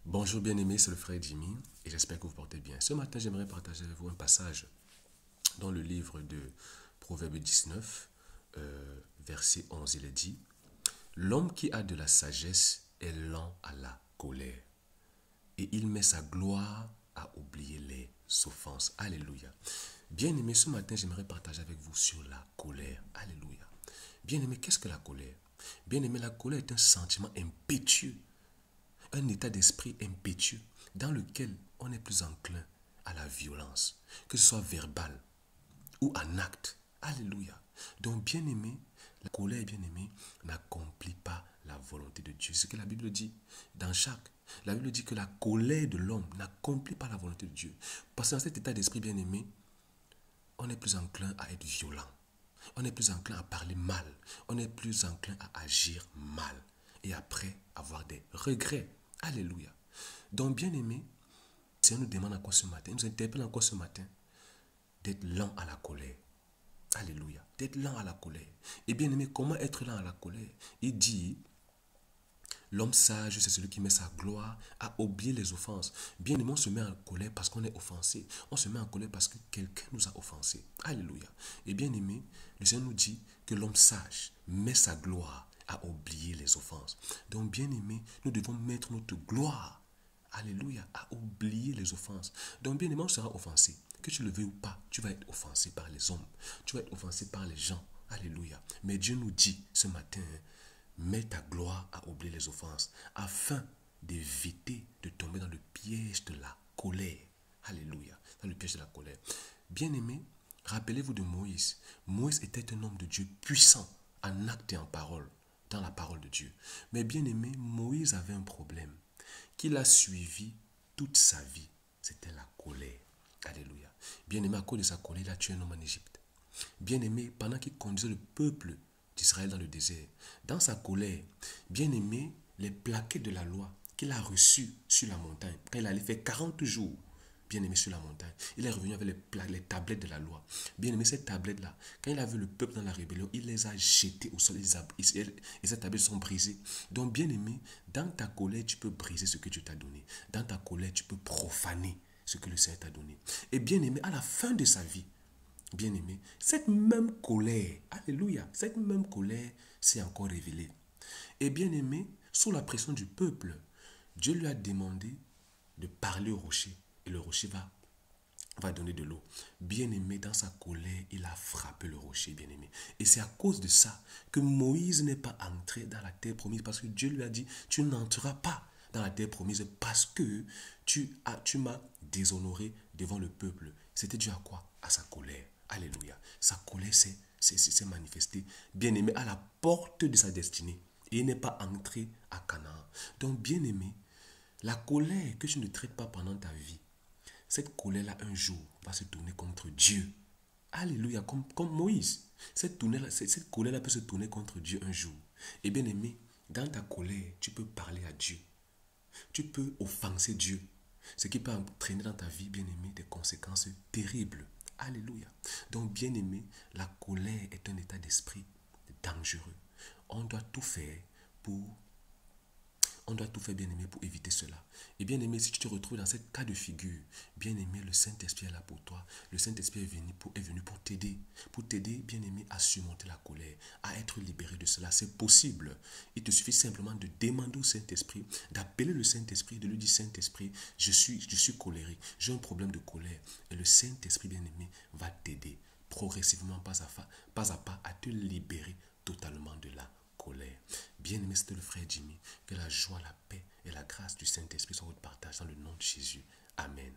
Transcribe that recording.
Bonjour bien-aimés, c'est le frère Jimmy et j'espère que vous portez bien. Ce matin, j'aimerais partager avec vous un passage dans le livre de Proverbe 19, verset 11. Il est dit, l'homme qui a de la sagesse est lent à la colère et il met sa gloire à oublier les offenses. Alléluia. Bien-aimés, ce matin, j'aimerais partager avec vous sur la colère. Alléluia. Bien-aimé, qu'est-ce que la colère? Bien-aimé, la colère est un sentiment impétueux, un état d'esprit impétueux dans lequel on est plus enclin à la violence, que ce soit verbal ou en acte. Alléluia. Donc, bien-aimé, la colère, bien-aimé, n'accomplit pas la volonté de Dieu. C'est ce que la Bible dit dans Jacques. La Bible dit que la colère de l'homme n'accomplit pas la volonté de Dieu. Parce que dans cet état d'esprit, bien-aimé, on est plus enclin à être violent. On est plus enclin à parler mal. On est plus enclin à agir mal. Et après, avoir des regrets. Alléluia. Donc, bien-aimé, le Seigneur nous demande encore ce matin, il nous interpelle encore ce matin d'être lent à la colère. Alléluia. D'être lent à la colère. Et bien-aimé, comment être lent à la colère? Il dit, l'homme sage, c'est celui qui met sa gloire à oublier les offenses. Bien-aimé, on se met en colère parce qu'on est offensé. On se met en colère parce que quelqu'un nous a offensé. Alléluia. Et bien-aimé, le Seigneur nous dit que l'homme sage met sa gloire à oublier les offenses. Donc, bien-aimé, nous devons mettre notre gloire, alléluia, à oublier les offenses. Donc, bien-aimé, on sera offensé. Que tu le veuilles ou pas, tu vas être offensé par les hommes. Tu vas être offensé par les gens. Alléluia. Mais Dieu nous dit ce matin, mets ta gloire à oublier les offenses, afin d'éviter de tomber dans le piège de la colère. Alléluia. Dans le piège de la colère. Bien-aimé, rappelez-vous de Moïse. Moïse était un homme de Dieu puissant en acte et en parole, dans la parole de Dieu. Mais bien-aimé, Moïse avait un problème qu'il a suivi toute sa vie. C'était la colère. Alléluia. Bien-aimé, à cause de sa colère, il a tué un homme en Égypte. Bien-aimé, pendant qu'il conduisait le peuple d'Israël dans le désert, dans sa colère, bien-aimé, les plaquettes de la loi qu'il a reçues sur la montagne, quand il allait faire 40 jours, bien-aimé, sur la montagne, il est revenu avec les tablettes de la loi. Bien-aimé, ces tablettes-là, quand il a vu le peuple dans la rébellion, il les a jetées au sol et ces tablettes sont brisées. Donc, bien-aimé, dans ta colère, tu peux briser ce que Dieu t'a donné. Dans ta colère, tu peux profaner ce que le Seigneur t'a donné. Et bien-aimé, à la fin de sa vie, bien-aimé, cette même colère, alléluia, cette même colère s'est encore révélée. Et bien-aimé, sous la pression du peuple, Dieu lui a demandé de parler au rocher. Et le rocher va donner de l'eau. Bien-aimé, dans sa colère, il a frappé le rocher, bien-aimé. Et c'est à cause de ça que Moïse n'est pas entré dans la terre promise. Parce que Dieu lui a dit, tu n'entreras pas dans la terre promise parce que tu m'as déshonoré devant le peuple. C'était dû à quoi? À sa colère. Alléluia. Sa colère s'est manifestée, bien-aimé, à la porte de sa destinée. Et il n'est pas entré à Canaan. Donc, bien-aimé, la colère que tu ne traites pas pendant ta vie, cette colère-là, un jour, va se tourner contre Dieu. Alléluia, comme Moïse. Cette colère-là peut se tourner contre Dieu un jour. Et bien aimé, dans ta colère, tu peux parler à Dieu. Tu peux offenser Dieu. Ce qui peut entraîner dans ta vie, bien aimé, des conséquences terribles. Alléluia. Donc, bien aimé, la colère est un état d'esprit dangereux. On doit tout faire pour On doit tout faire, bien-aimé, pour éviter cela. Et bien-aimé, si tu te retrouves dans ce cas de figure, bien-aimé, le Saint-Esprit est là pour toi. Le Saint-Esprit est venu pour t'aider. Pour t'aider, bien-aimé, à surmonter la colère, à être libéré de cela. C'est possible. Il te suffit simplement de demander au Saint-Esprit, d'appeler le Saint-Esprit, de lui dire, Saint-Esprit, je suis colérique, j'ai un problème de colère. Et le Saint-Esprit, bien-aimé, va t'aider progressivement, pas à pas, à te libérer totalement de la colère. Bien-aimé, c'était le frère Jimmy. Que la joie, la paix et la grâce du Saint-Esprit soient votre partage dans le nom de Jésus. Amen.